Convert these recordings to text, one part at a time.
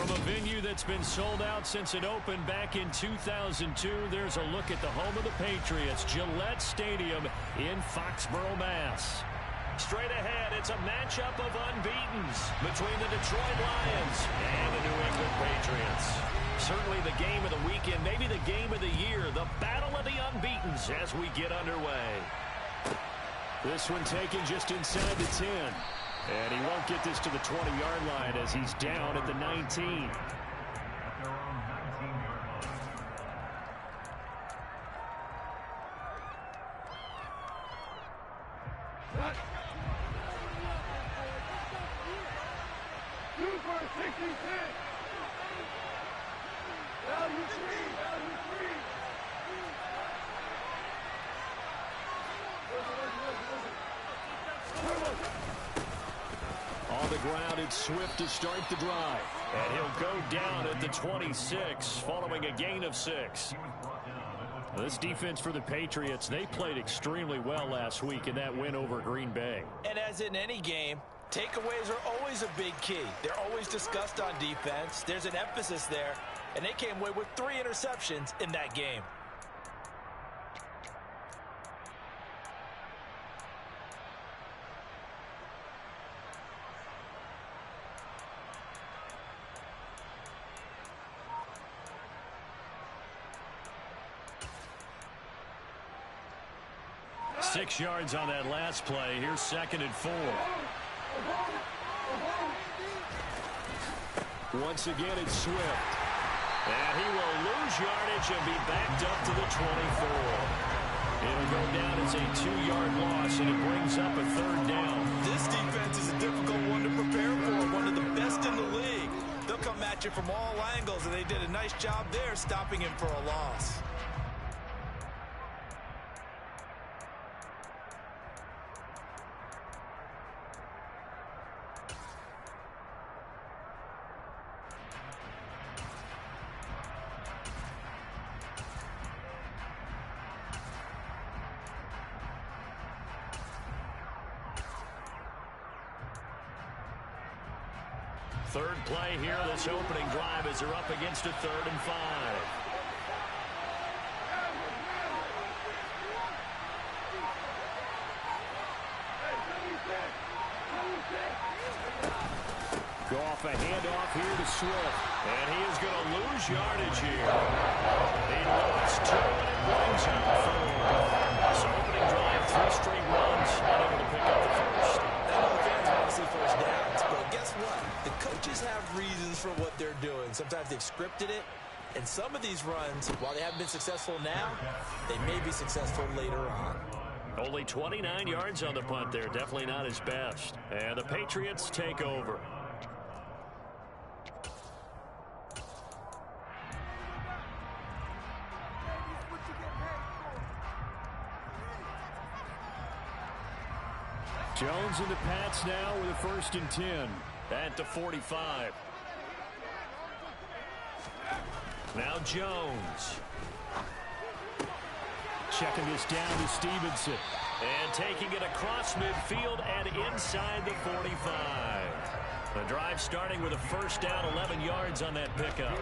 From a venue that's been sold out since it opened back in 2002, there's a look at the home of the Patriots, Gillette Stadium in Foxborough, Mass. Straight ahead, it's a matchup of unbeatens between the Detroit Lions and the New England Patriots. Certainly the game of the weekend, maybe the game of the year, the battle of the unbeatens as we get underway. This one taken just inside the 10. And he won't get this to the 20-yard line as he's down at the 19. On the ground, it's Swift to start the drive. And he'll go down at the 26 following a gain of 6. This defense for the Patriots, they played extremely well last week in that win over Green Bay. And as in any game, takeaways are always a big key. They're always discussed on defense. There's an emphasis there, and they came away with 3 interceptions in that game. Six yards on that last play. Here's 2nd and 4. Once again, it's Swift. And he will lose yardage and be backed up to the 24. It'll go down as a 2-yard loss, and it brings up a 3rd down. This defense is a difficult one to prepare for, one of the best in the league. They'll come at you from all angles, and they did a nice job there stopping him for a loss. Third play here, this opening drive as they're up against a 3rd and 5. Go off a handoff here to Swift. And he is going to lose yardage here. He lost 2 and it brings up 4. So opening drive, 3 straight runs, unable to pick up the first. I know the fans want to see first downs, but guess what? The coaches have reasons for what they're doing. Sometimes they've scripted it, and some of these runs, while they haven't been successful now, they may be successful later on. Only 29 yards on the punt there. Definitely not his best. And the Patriots take over. Jones and the Pats now with a 1st and 10 at the 45. Now Jones. Checking this down to Stevenson. And taking it across midfield and inside the 45. The drive starting with a 1st down, 11 yards on that pickup.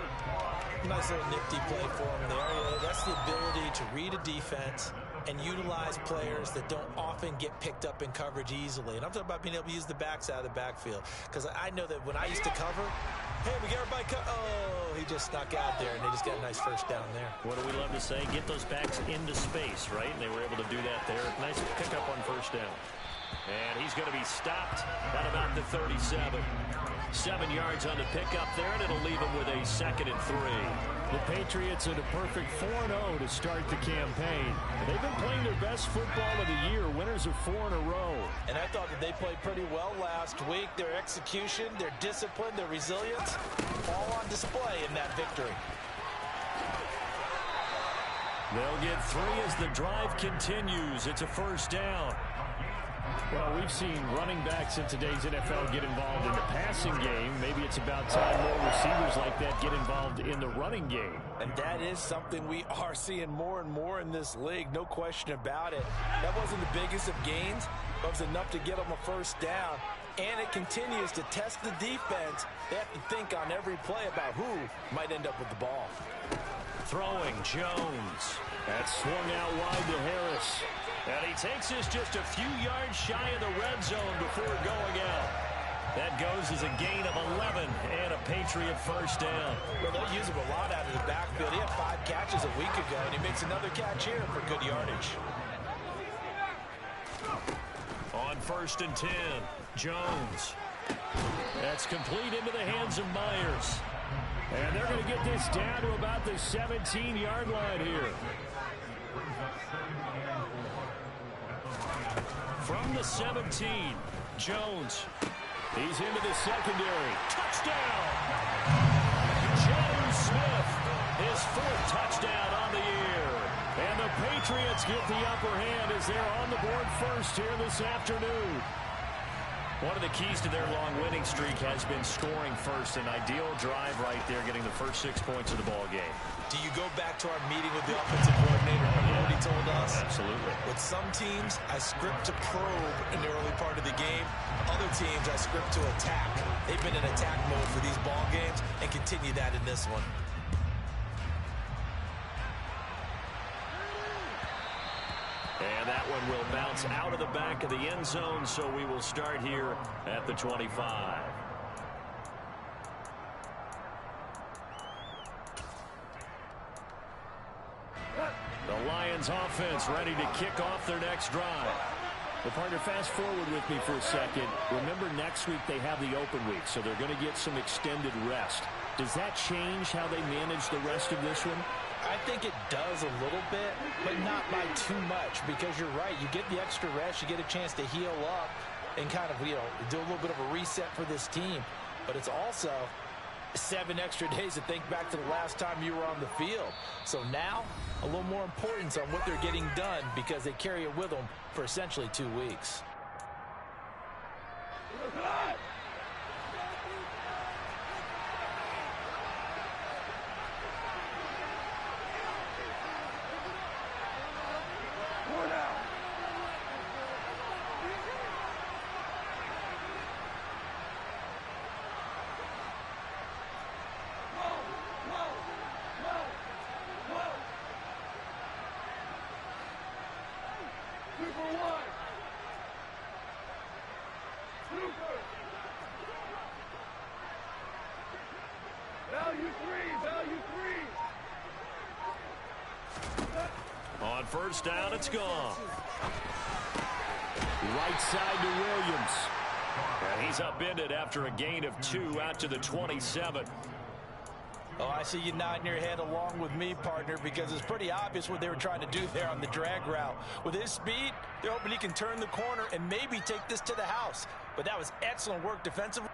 Nice little nifty play for him there. That's the ability to read a defense and utilize players that don't often get picked up in coverage easily. And I'm talking about being able to use the backs out of the backfield. Because I know that when I used to cover, hey, we got everybody oh, he just snuck out there, and they just got a nice 1st down there. What do we love to say? Get those backs into space, right? And they were able to do that there. Nice pickup on 1st down. And he's going to be stopped at about the 37. 7 yards on the pickup there, and it'll leave him with a 2nd and 3. The Patriots at a perfect 4-0 to start the campaign. They've been playing their best football of the year, winners of 4 in a row. And I thought that they played pretty well last week. Their execution, their discipline, their resilience, all on display in that victory. They'll get 3 as the drive continues. It's a 1st down. Well, we've seen running backs in today's NFL get involved in the passing game. Maybe it's about time more receivers like that get involved in the running game. And that is something we are seeing more and more in this league, no question about it. That wasn't the biggest of gains, but it was enough to get them a 1st down. And it continues to test the defense. They have to think on every play about who might end up with the ball. Throwing Jones. That's swung out wide to Harris. And he takes this just a few yards shy of the red zone before going out. That goes as a gain of 11 and a Patriot first down. Well, they'll use him a lot out of the backfield. He had 5 catches a week ago, and he makes another catch here for good yardage. On 1st and 10, Jones. That's complete into the hands of Myers. And they're going to get this down to about the 17-yard line here. From the 17, Jones. He's into the secondary. Touchdown! Jones Smith, his 4th touchdown on the year. And the Patriots get the upper hand as they're on the board first here this afternoon. One of the keys to their long winning streak has been scoring first. An ideal drive right there, getting the first 6 points of the ball game. Do you go back to our meeting with the offensive coordinator? Remember what he told us? Absolutely. With some teams, I script to probe in the early part of the game. Other teams, I script to attack. They've been in attack mode for these ball games and continue that in this one. And that one will bounce out of the back of the end zone, so we will start here at the 25. The Lions offense ready to kick off their next drive. Well, partner, fast forward with me for a second. Remember, next week they have the open week, so they're going to get some extended rest. Does that change how they manage the rest of this one? I think it does a little bit, but not by too much, because you're right. You get the extra rest, you get a chance to heal up and kind of, do a little bit of a reset for this team. But it's also 7 extra days to think back to the last time you were on the field. So now, a little more importance on what they're getting done because they carry it with them for essentially 2 weeks. On 1st down, it's gone. Right side to Williams. And he's upended after a gain of 2 out to the 27. Oh, I see you nodding your head along with me, partner, because it's pretty obvious what they were trying to do there on the drag route. With his speed, they're hoping he can turn the corner and maybe take this to the house. But that was excellent work defensively.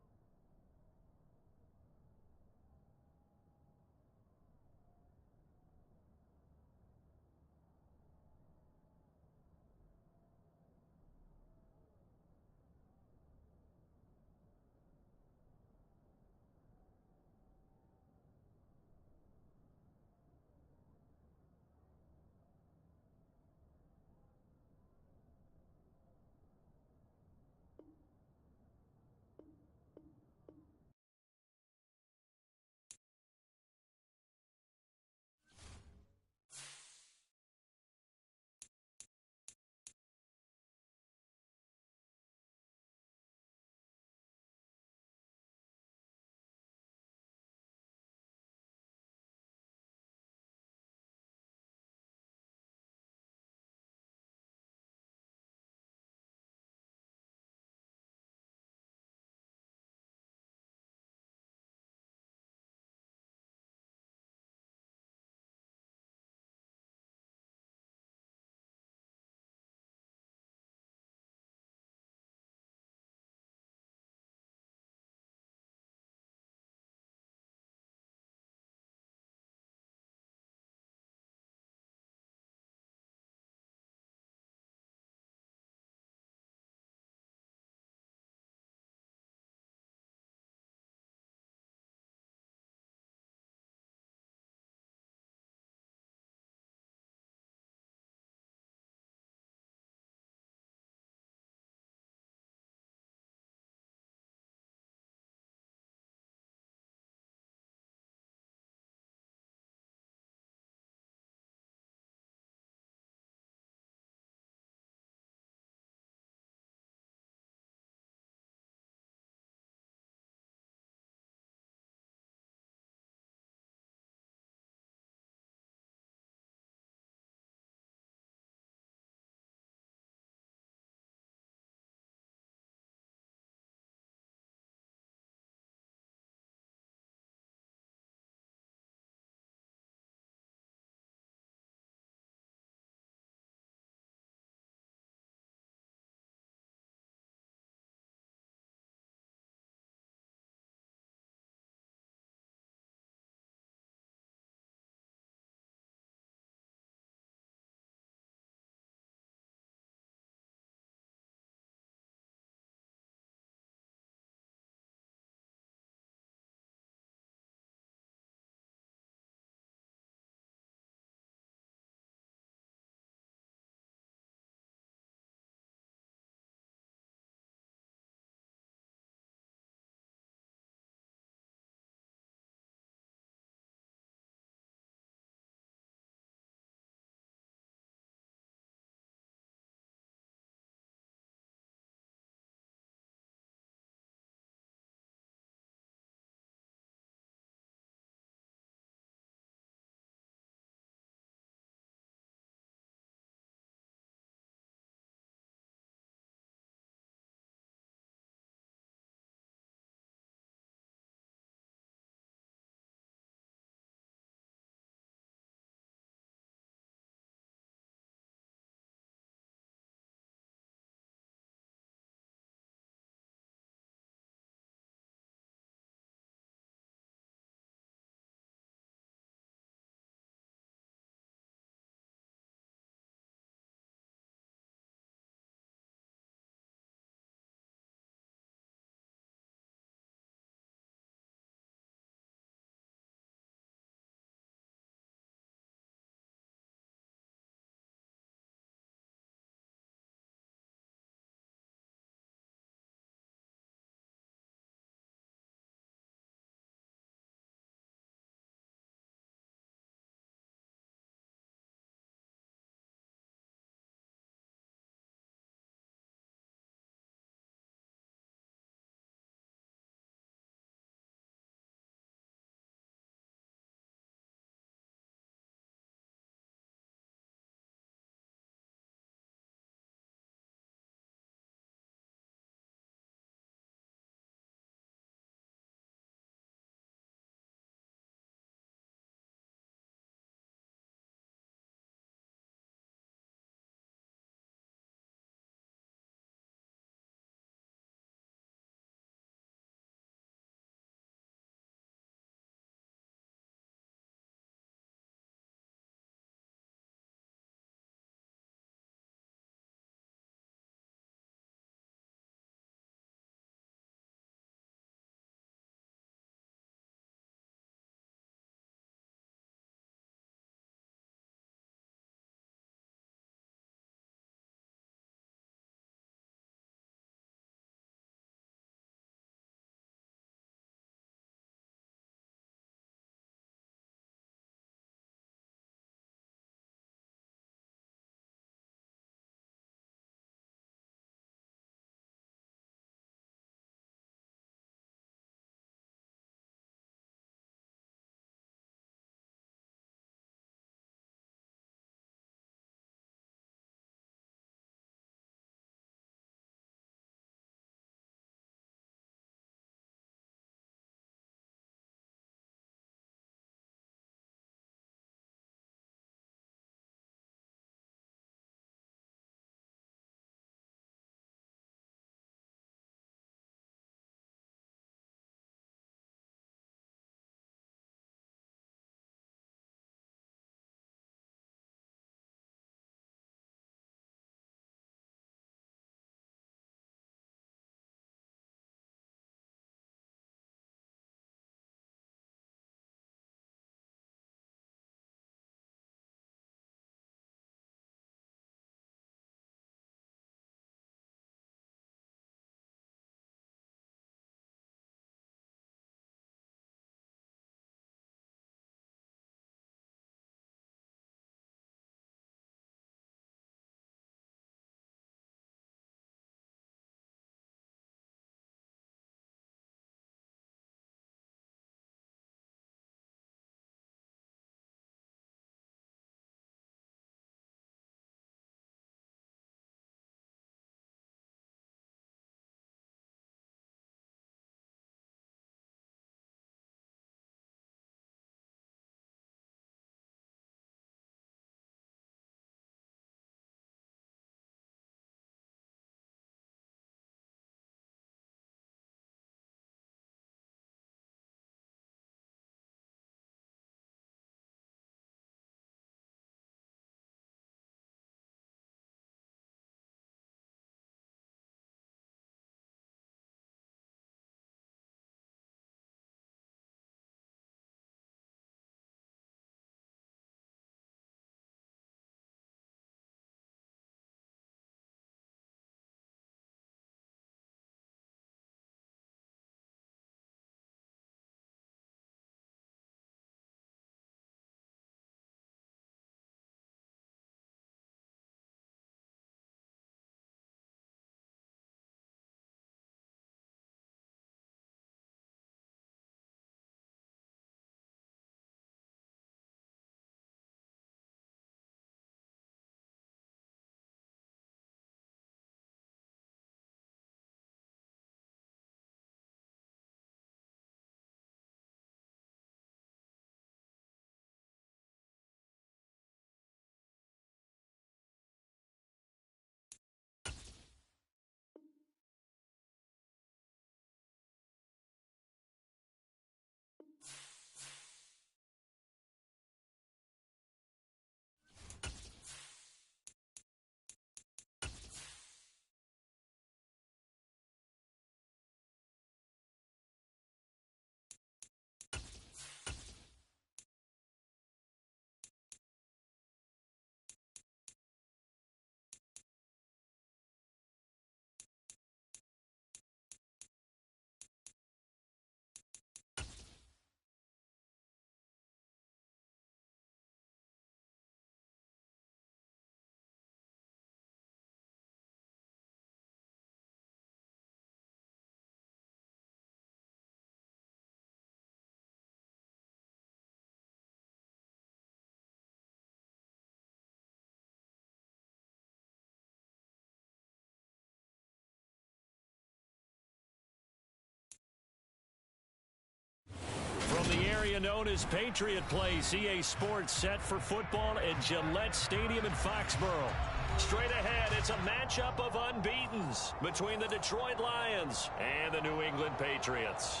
area known as Patriot Place. EA Sports set for football at Gillette Stadium in Foxborough. Straight ahead, it's a matchup of unbeatens between the Detroit Lions and the New England Patriots.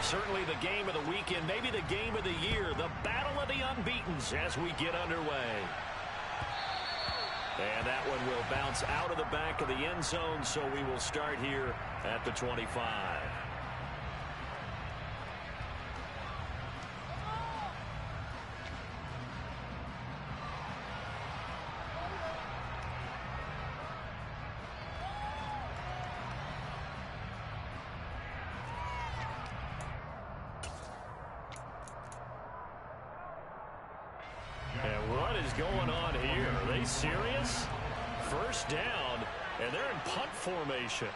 Certainly the game of the weekend, maybe the game of the year, the battle of the unbeatens as we get underway. And that one will bounce out of the back of the end zone, so we will start here at the 25. Going on here? Are they serious? First down, and they're in punt formation.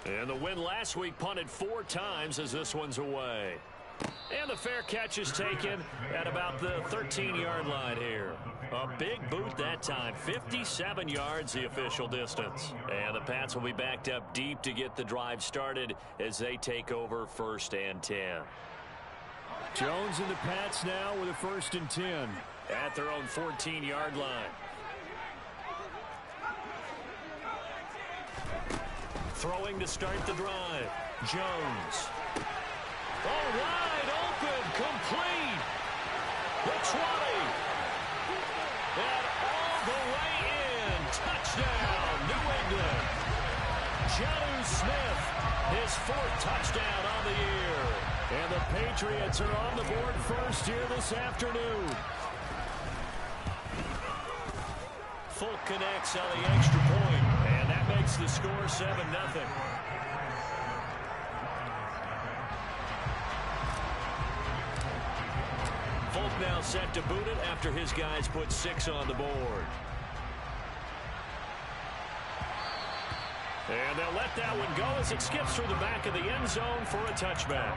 And the win last week punted 4 times as this one's away. And the fair catch is taken at about the 13-yard line here. A big boot that time. 57 yards the official distance. And the Pats will be backed up deep to get the drive started as they take over 1st and 10. Jones and the Pats now with a 1st and 10 at their own 14-yard line. Throwing to start the drive. Jones. Oh, wide open, complete. The 20. And all the way in. Touchdown, New England. Jonnu Smith, his 4th touchdown on the year. And the Patriots are on the board first here this afternoon. Folk connects on the extra point, and that makes the score 7-0. Folk now set to boot it after his guys put 6 on the board. And they'll let that one go as it skips through the back of the end zone for a touchback.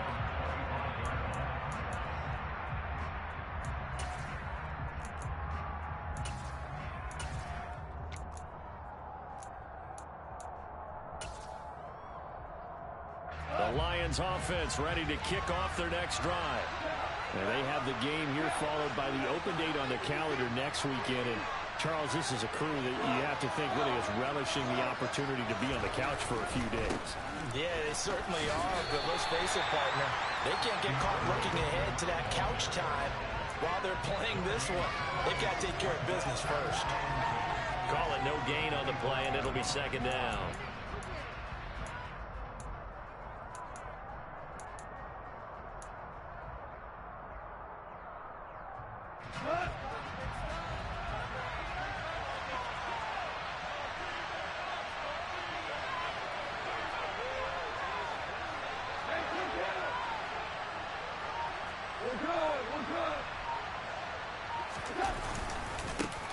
The Lions offense ready to kick off their next drive. And they have the game here followed by the open date on the calendar next weekend. And Charles, this is a crew that you have to think really is relishing the opportunity to be on the couch for a few days. Yeah, they certainly are, but let's face it, partner. They can't get caught looking ahead to that couch time while they're playing this one. They've got to take care of business first. Call it no gain on the play, and it'll be 2nd down.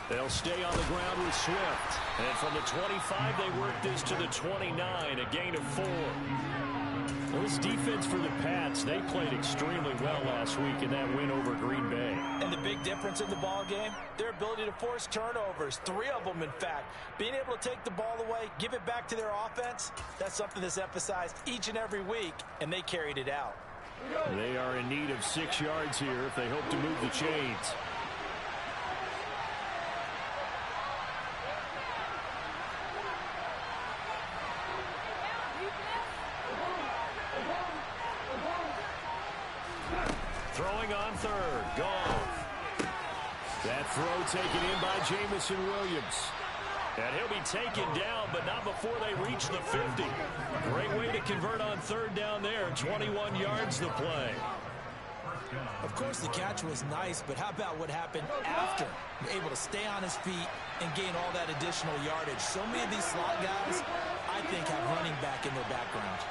They'll stay on the ground with Swift. And from the 25, they work this to the 29, a gain of 4. Well, this defense for the Pats, they played extremely well last week in that win over Green Bay. And the big difference in the ball game, their ability to force turnovers, 3 of them, in fact. Being able to take the ball away, give it back to their offense, that's something that's emphasized each and every week, and they carried it out. They are in need of 6 yards here if they hope to move the chains. Throwing on 3rd. Goff. That throw taken in by Jamison Williams. And he'll be taken down, but not before they reach the 50. Great way to convert on 3rd down there. 21 yards the play. Of course, the catch was nice, but how about what happened after? Able to stay on his feet and gain all that additional yardage. So many of these slot guys, I think, have running back in their background.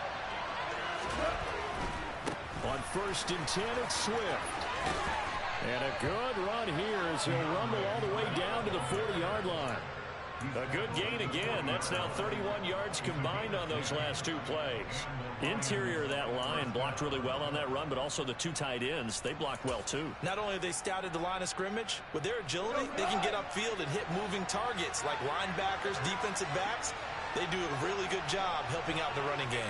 On 1st and 10, it's Swift. And a good run here as he'll rumble all the way down to the 40-yard line. A good gain again. That's now 31 yards combined on those last two plays. Interior of that line blocked really well on that run, but also the two tight ends, they blocked well too. Not only have they scouted the line of scrimmage, with their agility, they can get upfield and hit moving targets like linebackers, defensive backs. They do a really good job helping out the running game.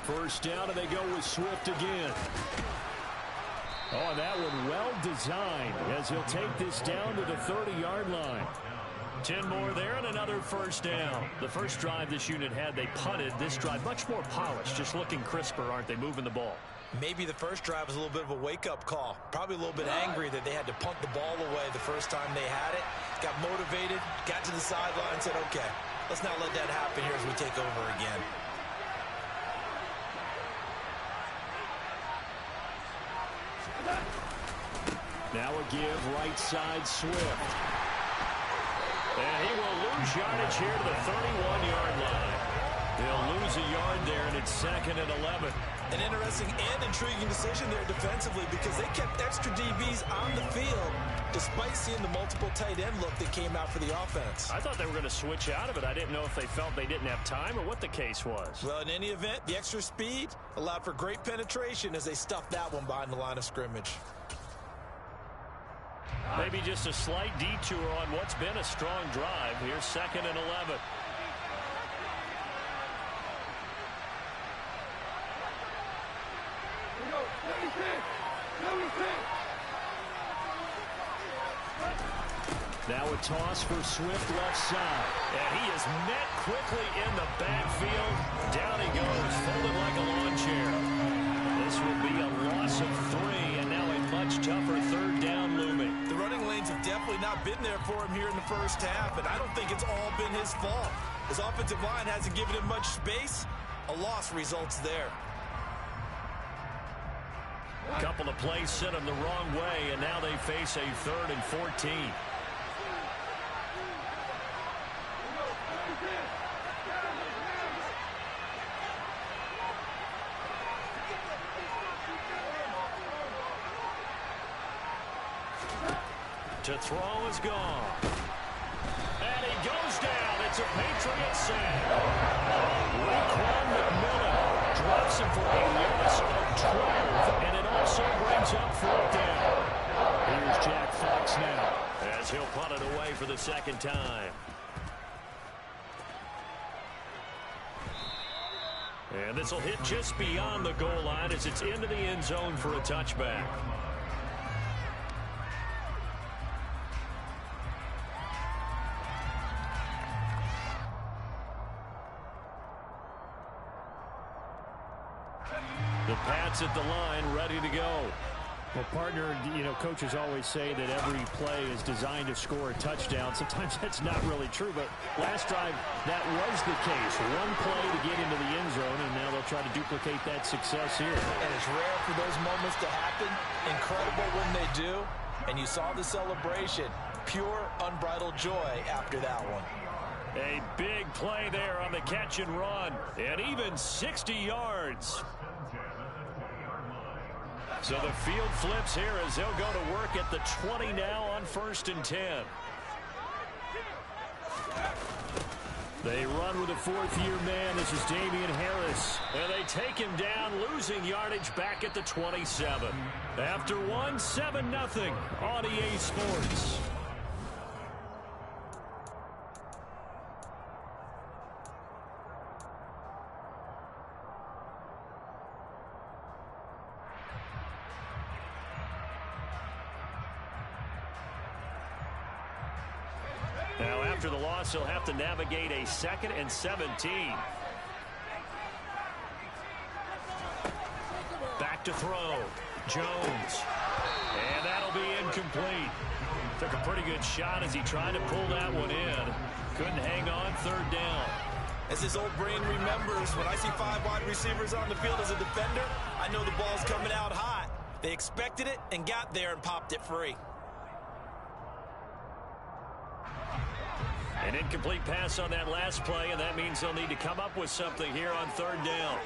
First down, and they go with Swift again. Oh, and that one well designed as he'll take this down to the 30-yard line. 10 more there and another first down. The first drive this unit had, they punted. This drive much more polished, just looking crisper, aren't they, moving the ball? Maybe the first drive was a little bit of a wake-up call. Probably a little bit angry that they had to punt the ball away the first time they had it. Got motivated, got to the sideline, said, okay, let's not let that happen here as we take over again. Now a give right side Swift. And he will lose yardage here to the 31-yard line. They'll lose a yard there, and it's 2nd and 11. An interesting and intriguing decision there defensively because they kept extra DBs on the field despite seeing the multiple tight end look that came out for the offense. I thought they were going to switch out of it. I didn't know if they felt they didn't have time or what the case was. Well, in any event, the extra speed allowed for great penetration as they stuffed that one behind the line of scrimmage. Maybe just a slight detour on what's been a strong drive. Here's 2nd and 11. Now a toss for Swift left side. And he is met quickly in the backfield. Down he goes, folded like a lawn chair. This will be a loss of 3, and now a much tougher third down looming. The running lanes have definitely not been there for him here in the first half, and I don't think it's all been his fault. His offensive line hasn't given him much space. A loss results there. A couple of plays sent him the wrong way, and now they face a 3rd and 14. To throw is gone. And he goes down. It's a Patriot sack. Raekwon McMillan drops him for a loss of 12, and it also brings up 4th down. Here's Jack Fox now as he'll punt it away for the 2nd time. And this will hit just beyond the goal line as it's into the end zone for a touchback. The Pats at the line, ready to go. Well, partner, coaches always say that every play is designed to score a touchdown. Sometimes that's not really true, but last drive, that was the case. One play to get into the end zone, and now they'll try to duplicate that success here. And it's rare for those moments to happen. Incredible when they do. And you saw the celebration. Pure, unbridled joy after that one. A big play there on the catch and run, and even 60 yards. So the field flips here as they'll go to work at the 20 now on 1st and 10. They run with a 4th-year man. This is Damian Harris. And they take him down, losing yardage back at the 27. After one, 7-0 on EA Sports. Now, after the loss, he'll have to navigate a 2nd and 17. Back to throw. Jones. And that'll be incomplete. Took a pretty good shot as he tried to pull that one in. Couldn't hang on, 3rd down. As his old brain remembers, when I see 5 wide receivers on the field as a defender, I know the ball's coming out hot. They expected it and got there and popped it free. An incomplete pass on that last play, and that means they'll need to come up with something here on third down.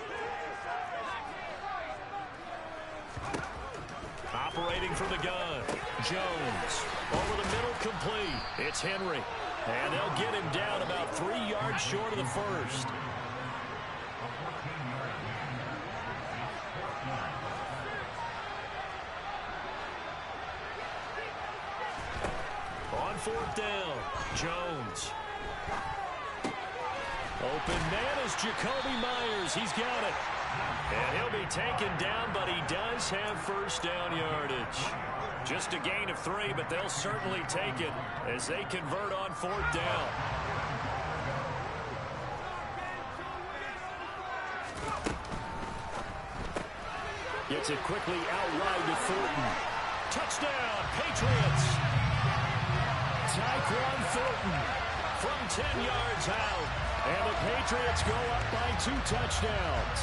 Operating from the gun. Jones. Over the middle, complete. It's Henry. And they'll get him down about 3 yards short of the first. On fourth down, Jones. Open man is Jacoby Myers. He's got it. And he'll be taken down, but he does have first down yardage. Just a gain of 3, but they'll certainly take it as they convert on fourth down. Gets it quickly out wide to Thornton. Touchdown, Patriots. Tyquan Thornton from 10 yards out. And the Patriots go up by 2 touchdowns.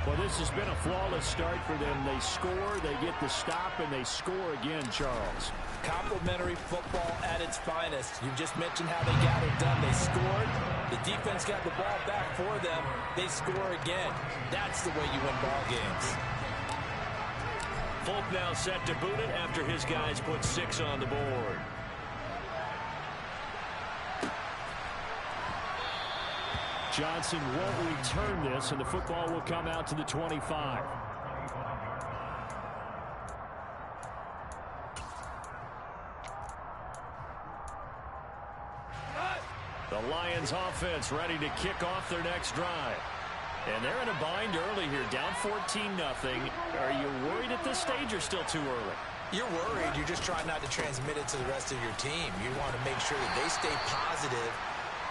Well, this has been a flawless start for them. They score, they get the stop, and they score again, Charles. Complimentary football at its finest. You just mentioned how they got it done. They scored. The defense got the ball back for them. They score again. That's the way you win ball games. Folk now set to boot it after his guys put 6 on the board. Johnson won't return this, and the football will come out to the 25. The Lions offense ready to kick off their next drive. And they're in a bind early here, down 14-0. Are you worried at this stage or still too early? You're worried. You're just trying not to transmit it to the rest of your team. You want to make sure that they stay positive.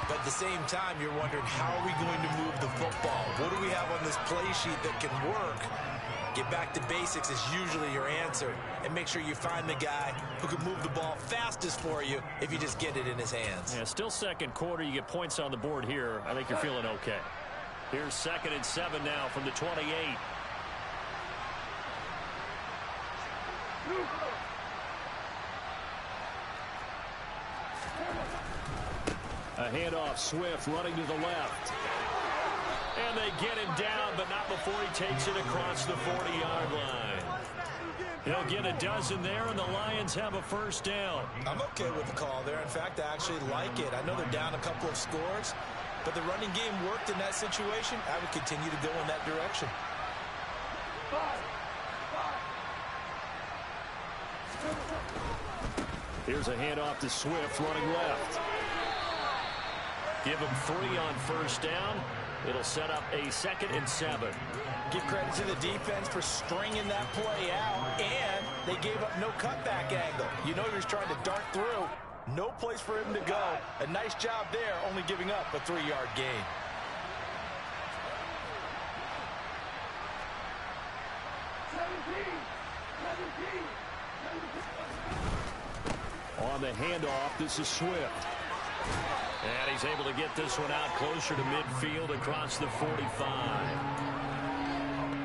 But at the same time, you're wondering, how are we going to move the football? What do we have on this play sheet that can work? Get back to basics is usually your answer. And make sure you find the guy who can move the ball fastest for you if you just get it in his hands. Yeah, still second quarter. You get points on the board here. I think you're feeling okay. Here's 2nd and 7 now from the 28. A handoff, Swift running to the left. And they get him down, but not before he takes it across the 40-yard line. He'll get a dozen there, and the Lions have a first down. I'm okay with the call there. In fact, I actually like it. I know they're down a couple of scores, but the running game worked in that situation. I would continue to go in that direction. Here's a handoff to Swift running left. Give him 3 on first down. It'll set up a 2nd and 7. Give credit to the defense for stringing that play out, and they gave up no cutback angle. You know he was trying to dart through. No place for him to go. A nice job there, only giving up a 3-yard gain. On the handoff, this is Swift. And he's able to get this one out closer to midfield across the 45.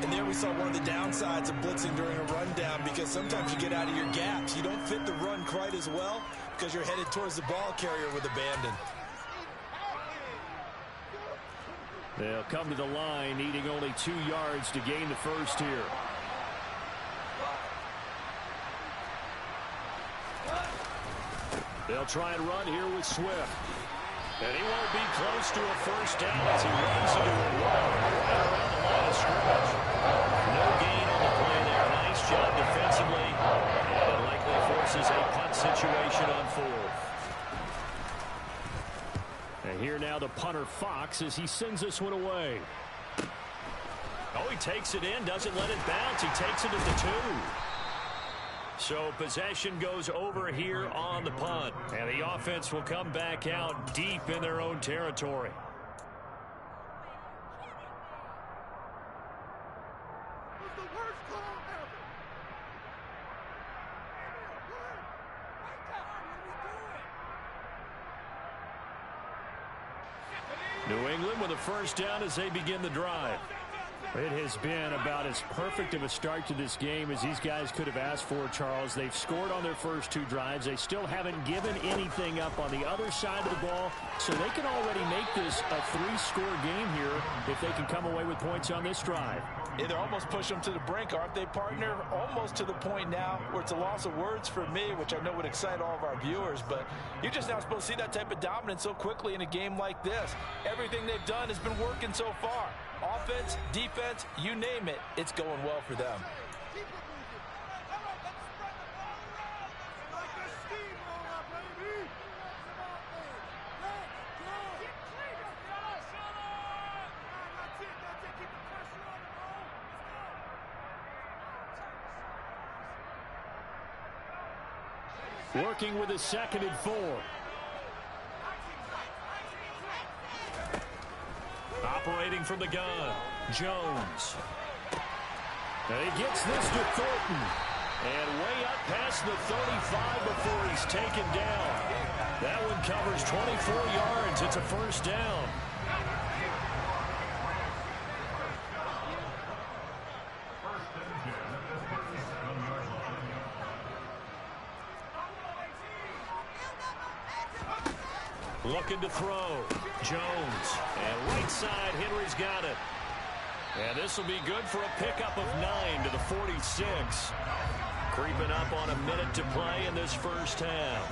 And there we saw one of the downsides of blitzing during a rundown, because sometimes you get out of your gaps. You don't fit the run quite as well because you're headed towards the ball carrier with abandon. They'll come to the line, needing only 2 yards to gain the first here. They'll try and run here with Swift. And he won't be close to a first down as he runs into a wall right around the line of scrimmage. No gain on the play there. Nice job defensively. And it likely forces a punt situation on 4th. And here now the punter Fox as he sends this one away. Oh, he takes it in, doesn't let it bounce. He takes it at the 2. So possession goes over here on the punt. And the offense will come back out deep in their own territory. New England with a first down as they begin the drive. It has been about as perfect of a start to this game as these guys could have asked for, Charles. They've scored on their first 2 drives. They still haven't given anything up on the other side of the ball, so they can already make this a 3-score game here if they can come away with points on this drive. Yeah, they're almost pushing them to the brink, aren't they, partner? Almost to the point now where it's a loss of words for me, which I know would excite all of our viewers, but you're just not supposed to see that type of dominance so quickly in a game like this. Everything they've done has been working so far. Offense, defense, you name it, it's going well for them. Working with a 2nd and 4. Operating from the gun, Jones. And he gets this to Thornton. And way up past the 35 before he's taken down. That one covers 24 yards. It's a first down. Looking to throw. Jones. And right side, Henry's got it. And this will be good for a pickup of 9 to the 46. Creeping up on a minute to play in this first half.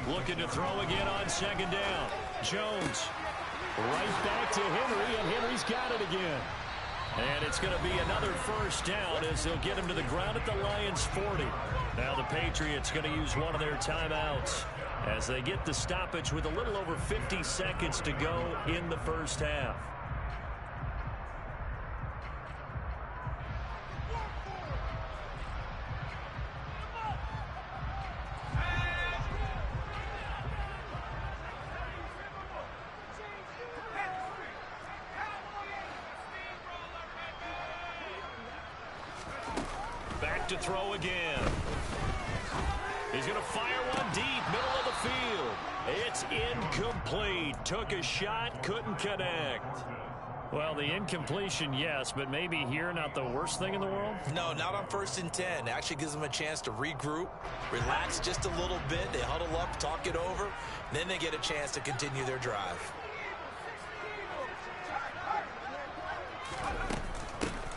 Looking to throw again on 2nd down. Jones. Right back to Henry, and Henry's got it again. And it's going to be another first down as they'll get him to the ground at the Lions' 40. Now the Patriots going to use one of their timeouts as they get the stoppage with a little over 50 seconds to go in the first half. Back to throw again. He's going to fire one deep, middle of the field. It's incomplete. Took a shot, couldn't connect. Well, the incompletion, yes, but maybe here not the worst thing in the world? No, not on 1st and 10. Actually gives them a chance to regroup, relax just a little bit. They huddle up, talk it over, then they get a chance to continue their drive.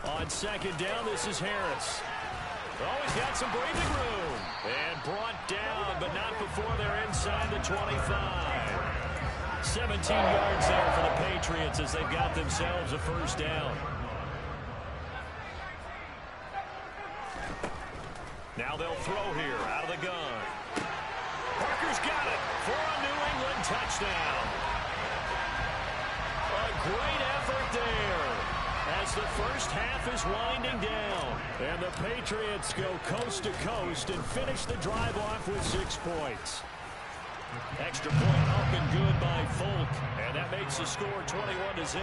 On 2nd down, this is Harris. Oh, he's got some breathing room. And brought down, but not before they're inside the 25. 17 yards there for the Patriots as they've got themselves a first down. Now they'll throw here out of the gun. Parker's got it for a New England touchdown. A great effort there as the first half is winding down. And the Patriots go coast to coast and finish the drive off with 6 points. Extra point up and good by Folk. And that makes the score 21-0.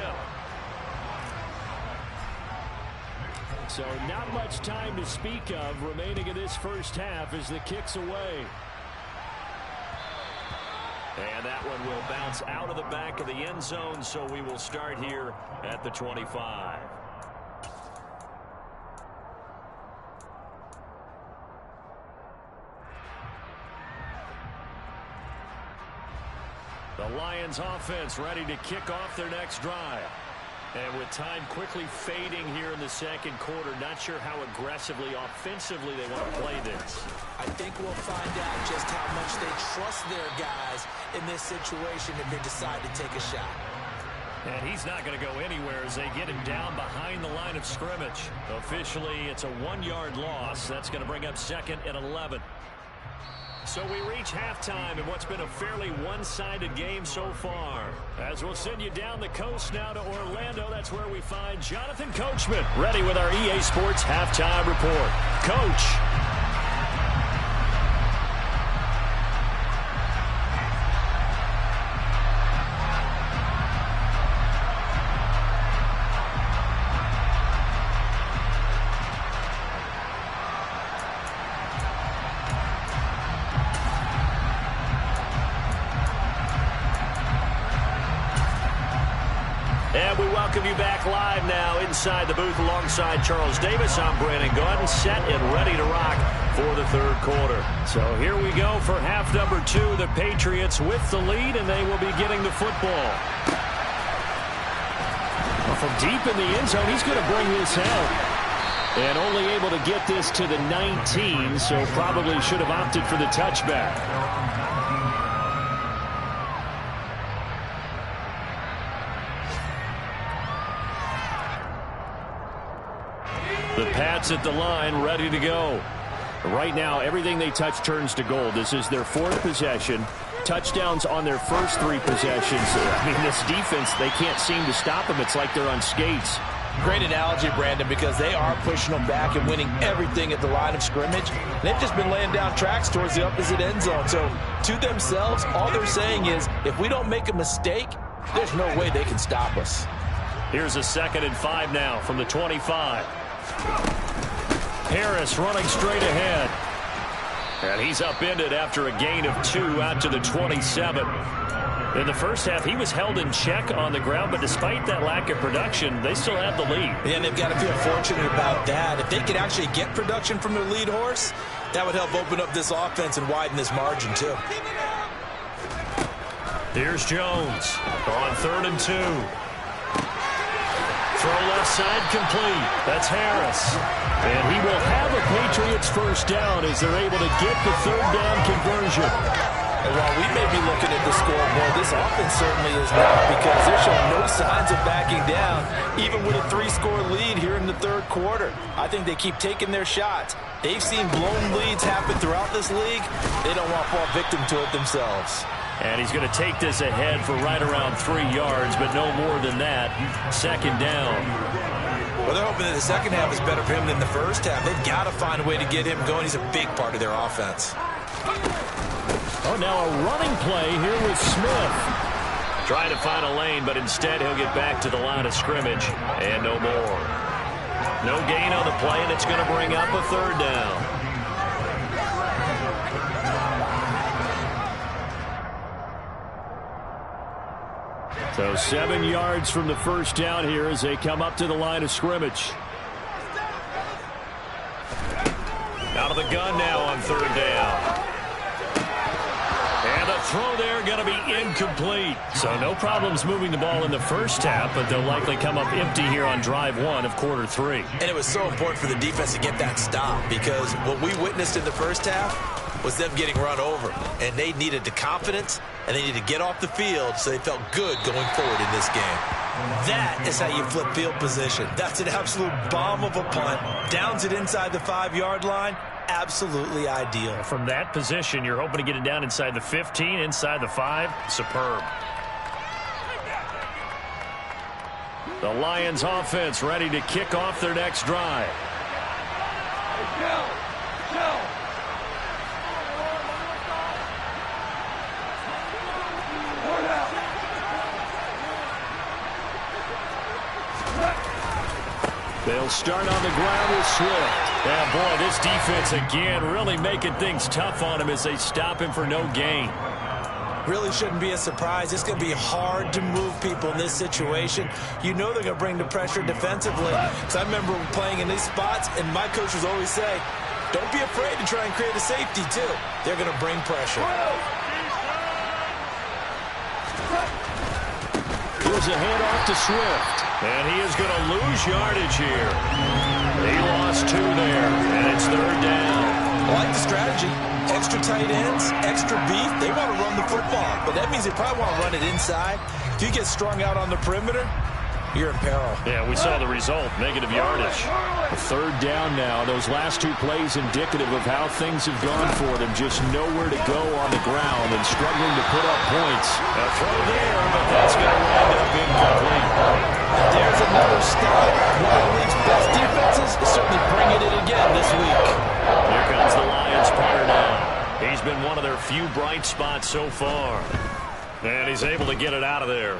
So not much time to speak of remaining in this first half as the kick's away. And that one will bounce out of the back of the end zone, so we will start here at the 25. The Lions offense ready to kick off their next drive. And with time quickly fading here in the second quarter, not sure how aggressively, offensively they want to play this. I think we'll find out just how much they trust their guys in this situation if they decide to take a shot. And he's not going to go anywhere as they get him down behind the line of scrimmage. Officially, it's a 1-yard loss. That's going to bring up 2nd and 11. So we reach halftime in what's been a fairly one-sided game so far. As we'll send you down the coast now to Orlando, that's where we find Jonathan Coachman ready with our EA Sports Halftime Report. Coach. welcome you back live now inside the booth alongside Charles Davis. I'm Brandon Gaudin, set and ready to rock for the third quarter. So here we go for half number 2. The Patriots with the lead, and they will be getting the football. From deep in the end zone, he's going to bring this out. And only able to get this to the 19, so probably should have opted for the touchback. The Pats at the line, ready to go. Right now, everything they touch turns to gold. This is their 4th possession. Touchdowns on their first 3 possessions. I mean, this defense, they can't seem to stop them. It's like they're on skates. Great analogy, Brandon, because they are pushing them back and winning everything at the line of scrimmage. They've just been laying down tracks towards the opposite end zone. So, to themselves, all they're saying is, if we don't make a mistake, there's no way they can stop us. Here's a 2nd and 5 now from the 25. Harris running straight ahead. And he's upended after a gain of 2 out to the 27. In the first half, he was held in check on the ground, but despite that lack of production, they still have the lead. And they've got to feel fortunate about that. If they could actually get production from their lead horse, that would help open up this offense and widen this margin, too. Here's Jones on 3rd and 2. Throw left side complete. That's Harris. And he will have a Patriots first down as they're able to get the 3rd down conversion. And while we may be looking at the scoreboard, this offense certainly is not, because they're showing no signs of backing down, even with a 3-score lead here in the third quarter. I think they keep taking their shots. They've seen blown leads happen throughout this league. They don't want to fall victim to it themselves. And he's going to take this ahead for right around 3 yards, but no more than that. 2nd down. Well, they're hoping that the second half is better for him than the first half. They've got to find a way to get him going. He's a big part of their offense. Oh, now a running play here with Smith. Trying to find a lane, but instead he'll get back to the line of scrimmage. And no more. No gain on the play, and it's going to bring up a 3rd down. So 7 yards from the first down here as they come up to the line of scrimmage. Out of the gun now on 3rd down. And the throw there going to be incomplete. So no problems moving the ball in the first half, but they'll likely come up empty here on drive 1 of quarter 3. And it was so important for the defense to get that stop, because what we witnessed in the first half was them getting run over. And they needed the confidence, and they needed to get off the field so they felt good going forward in this game. That is how you flip field position. That's an absolute bomb of a punt. Downs it inside the 5-yard line. Absolutely ideal. From that position, you're hoping to get it down inside the 15, inside the 5. Superb. The Lions offense ready to kick off their next drive. They'll start on the ground with Swift. Yeah, boy, this defense again really making things tough on him as they stop him for no gain. Really shouldn't be a surprise. It's going to be hard to move people in this situation. You know they're going to bring the pressure defensively. Because I remember playing in these spots, and my coaches always say, don't be afraid to try and create a safety, too. They're going to bring pressure. Here's a handoff to Swift. And he is going to lose yardage here. He lost 2 there, and it's 3rd down. I like the strategy. Extra tight ends, extra beef. They want to run the football, but that means they probably want to run it inside. If you get strung out on the perimeter, you're in peril. Yeah, we saw the result, negative yardage. 3rd down now. Those last 2 plays indicative of how things have gone for them. Just nowhere to go on the ground and struggling to put up points. A throw there, but that's going to wind up incomplete. There's another stop. One of the league's best defenses is certainly bringing it again this week. Here comes the Lions punter now. He's been one of their few bright spots so far. And he's able to get it out of there.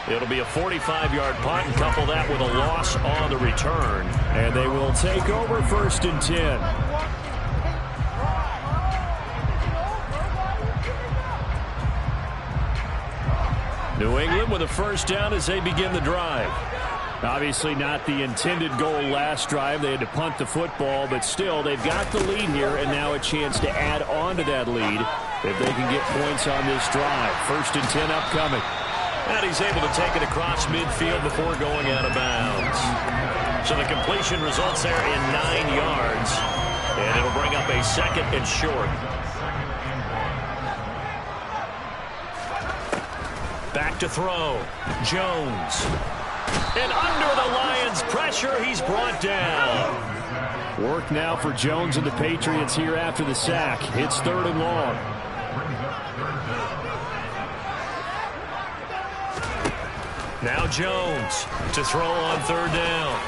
It'll be a 45-yard punt, and couple that with a loss on the return. And they will take over 1st and 10. New England with a first down as they begin the drive. Obviously not the intended goal last drive. They had to punt the football, but still they've got the lead here, and now a chance to add on to that lead if they can get points on this drive. 1st and 10 upcoming. And he's able to take it across midfield before going out of bounds. So the completion results there in 9 yards, and it'll bring up a 2nd and short. Back to throw. Jones. And under the Lions' pressure, he's brought down. Work now for Jones and the Patriots here after the sack. It's 3rd and long. Now Jones to throw on 3rd down.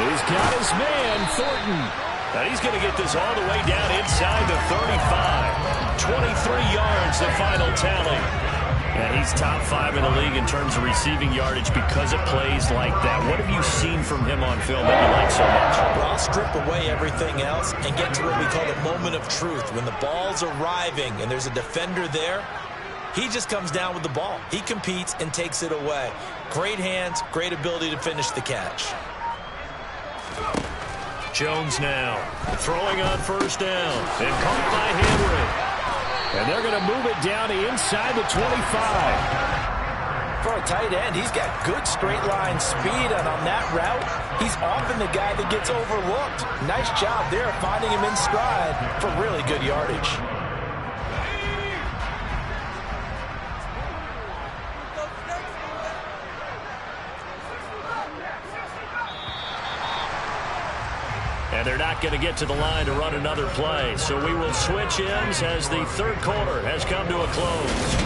He's got his man, Thornton. Now he's going to get this all the way down inside the 35. 23 yards, the final tally. And he's top 5 in the league in terms of receiving yardage because of plays like that. What have you seen from him on film that you like so much? Well, I'll strip away everything else and get to what we call the moment of truth. When the ball's arriving and there's a defender there, he just comes down with the ball. He competes and takes it away. Great hands, great ability to finish the catch. Jones now throwing on 1st down and caught by Henry. And they're going to move it down to inside the 25. For a tight end, he's got good straight line speed, and on that route, he's often the guy that gets overlooked. Nice job there finding him in stride for really good yardage. And they're not going to get to the line to run another play. So we will switch ends as the 3rd quarter has come to a close.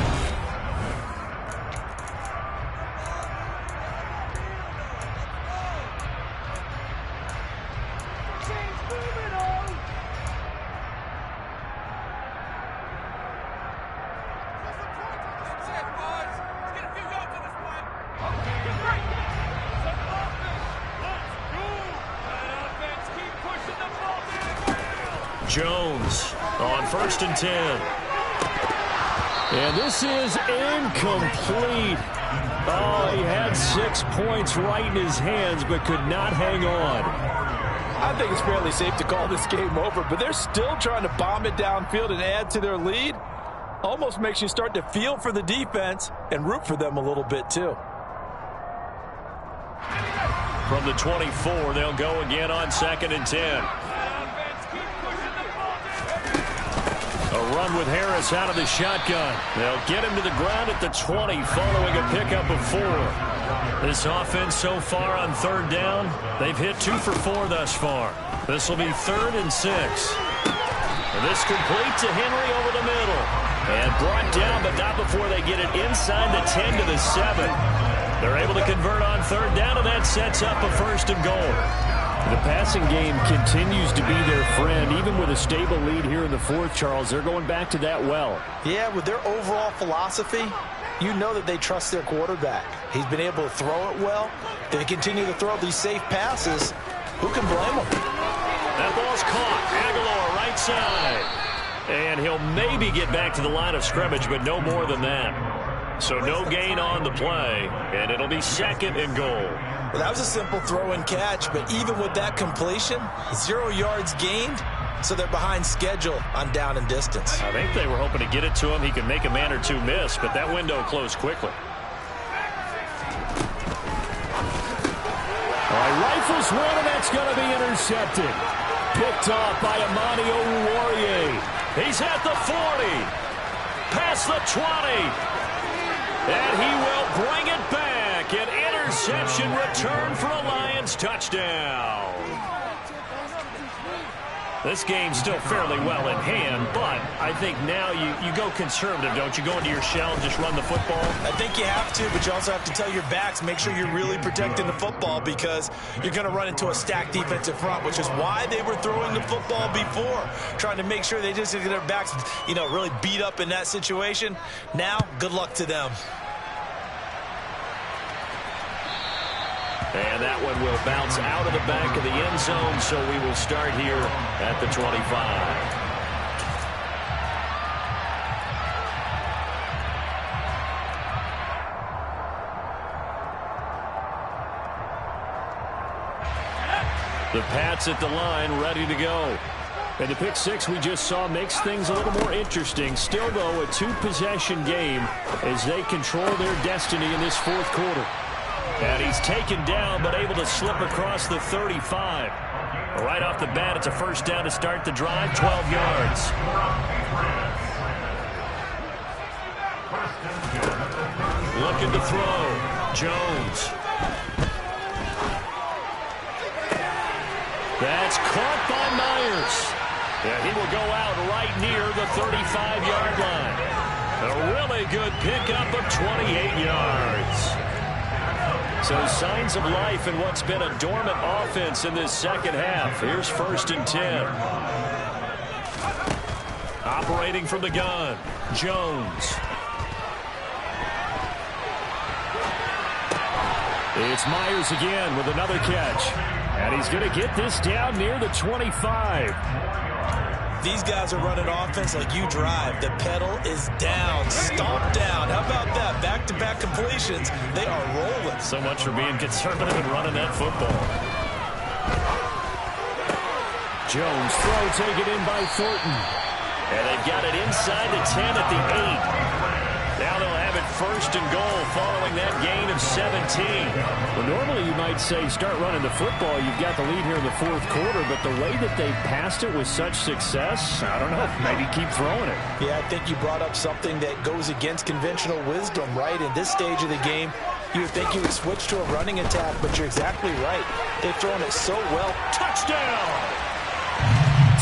Jones on 1st and 10. And this is incomplete. Oh, he had 6 points right in his hands, but could not hang on. I think it's fairly safe to call this game over, but they're still trying to bomb it downfield and add to their lead. Almost makes you start to feel for the defense and root for them a little bit, too. From the 24, they'll go again on 2nd and 10. A run with Harris out of the shotgun. They'll get him to the ground at the 20 following a pickup of 4. This offense so far on 3rd down, they've hit 2 for 4 thus far. This will be 3rd and 6. And this complete to Henry over the middle. And brought down, but not before they get it inside the 10 to the 7. They're able to convert on 3rd down, and that sets up a 1st and goal. The passing game continues to be their friend. Even with a stable lead here in the 4th, Charles, they're going back to that well. Yeah, with their overall philosophy, you know that they trust their quarterback. He's been able to throw it well. They continue to throw these safe passes. Who can blame them? That ball's caught. Aguilar right side. And he'll maybe get back to the line of scrimmage, but no more than that. So no gain on the play, and it'll be 2nd and goal. Well, that was a simple throw and catch, but even with that completion, 0 yards gained, so they're behind schedule on down and distance. I think they were hoping to get it to him. He could make a man or 2 miss, but that window closed quickly. All right, rifles one, and that's going to be intercepted. Picked off by Amani Oruwariye. He's at the 40, past the 20, and he will bring it back. An interception return for a Lions touchdown. This game's still fairly well in hand, but I think now you go conservative, don't you? Go into your shell and just run the football? I think you have to, but you also have to tell your backs, make sure you're really protecting the football because you're going to run into a stacked defensive front, which is why they were throwing the football before, trying to make sure they just get their backs, really beat up in that situation. Now, good luck to them. And that one will bounce out of the back of the end zone, so we will start here at the 25. The Pats at the line, ready to go. And the pick six we just saw makes things a little more interesting. Still, though, a two-possession game as they control their destiny in this fourth quarter. And he's taken down, but able to slip across the 35. Right off the bat, it's a first down to start the drive, 12 yards. Looking to throw. Jones. That's caught by Myers. Yeah, he will go out right near the 35-yard line. A really good pickup of 28 yards. So signs of life in what's been a dormant offense in this second half. Here's 1st and 10. Operating from the gun, Jones. It's Myers again with another catch. And he's going to get this down near the 25. These guys are running offense like you drive. The pedal is down, stomped down. How about that? Back-to-back completions. They are rolling. So much for being conservative and running that football. Jones throw taken in by Thornton. And they've got it inside the 10 at the 8. Now they'll have it 1st and goal following that gain of 17. Well, normally you might say start running the football. You've got the lead here in the fourth quarter, but the way that they passed it with such success, I don't know, maybe keep throwing it. Yeah, I think you brought up something that goes against conventional wisdom, right? In this stage of the game, you would think you would switch to a running attack, but you're exactly right. They've thrown it so well. Touchdown!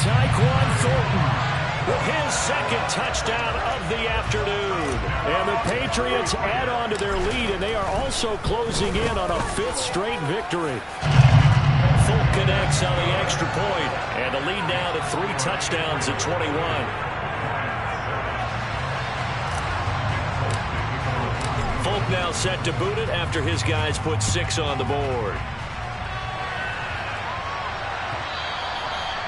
Tyquan Thornton with his second touchdown of the afternoon. And the Patriots add on to their lead, and they are also closing in on a 5th straight victory. Folk connects on the extra point, and the lead now to 3 touchdowns at 21. Folk now set to boot it after his guys put 6 on the board.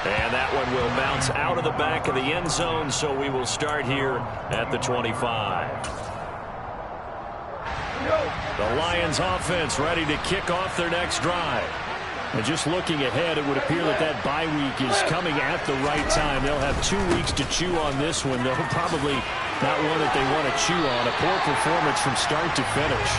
And that one will bounce out of the back of the end zone, so we will start here at the 25. The Lions offense ready to kick off their next drive. And just looking ahead, it would appear that that bye week is coming at the right time. They'll have 2 weeks to chew on this one, though probably not one that they want to chew on. A poor performance from start to finish.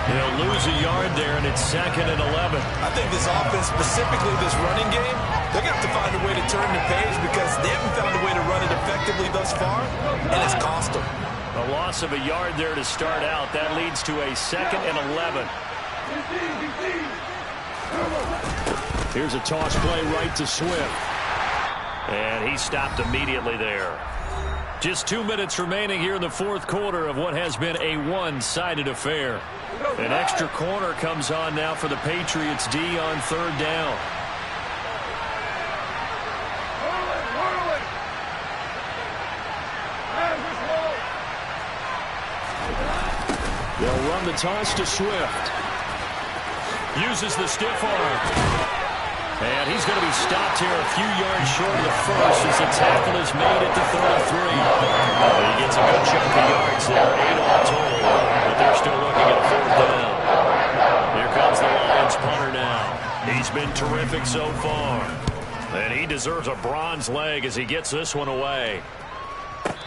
They'll lose a yard there, and it's 2nd and 11. I think this offense, specifically this running game, they're going to have to find a way to turn the page because they haven't found a way to run it effectively thus far, and it's cost them. A loss of a yard there to start out. That leads to a 2nd and 11. Here's a toss play right to Swift. And he stopped immediately there. Just 2 minutes remaining here in the fourth quarter of what has been a one-sided affair. An extra corner comes on now for the Patriots D on 3rd down. They'll run the toss to Swift. Uses the stiff arm. And he's going to be stopped here a few yards short of the first as the tackle is made at the 33. He gets a good chunk of yards there, 8 all total, but they're still looking at 4th down. Here comes the Lions punter now. He's been terrific so far. And he deserves a bronze leg as he gets this one away.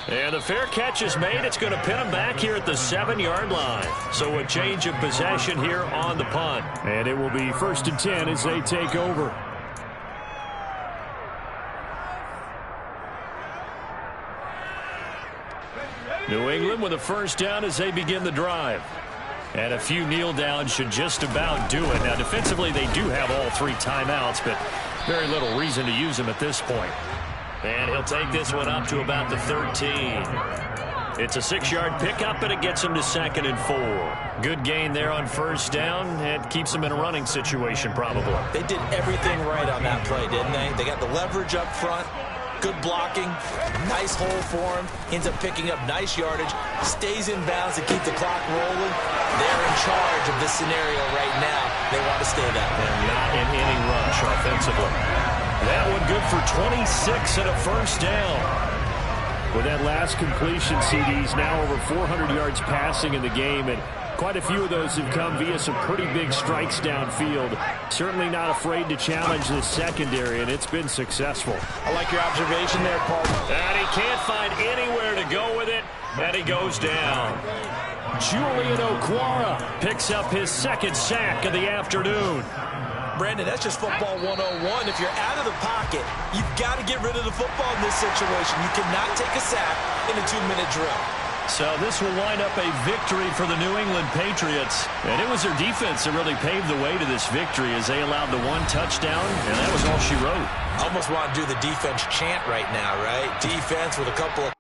And the fair catch is made. It's going to pin him back here at the 7-yard line. So a change of possession here on the punt. And it will be 1st and 10 as they take over. New England with a first down as they begin the drive. And a few kneel downs should just about do it. Now, defensively, they do have all 3 timeouts, but very little reason to use them at this point. And he'll take this one up to about the 13. It's a 6-yard pickup, and it gets him to 2nd and 4. Good gain there on first down. It keeps him in a running situation, probably. They did everything right on that play, didn't they? They got the leverage up front. Good blocking, nice hole for him, ends up picking up nice yardage, stays in bounds to keep the clock rolling. They're in charge of this scenario right now. They want to stay that way. And not in any rush offensively. That one good for 26 and a first down. With that last completion, CD's now over 400 yards passing in the game, and Quite a few of those have come via some pretty big strikes downfield. Certainly not afraid to challenge this secondary, and it's been successful. I like your observation there, partner. And he can't find anywhere to go with it, and he goes down. Julian Okwara picks up his second sack of the afternoon. Brandon, that's just football 101. If you're out of the pocket, you've got to get rid of the football in this situation. You cannot take a sack in a 2-minute drill. So this will wind up a victory for the New England Patriots. And it was their defense that really paved the way to this victory as they allowed the 1 touchdown, and that was all she wrote. I almost want to do the defense chant right now, right? Defense with a couple of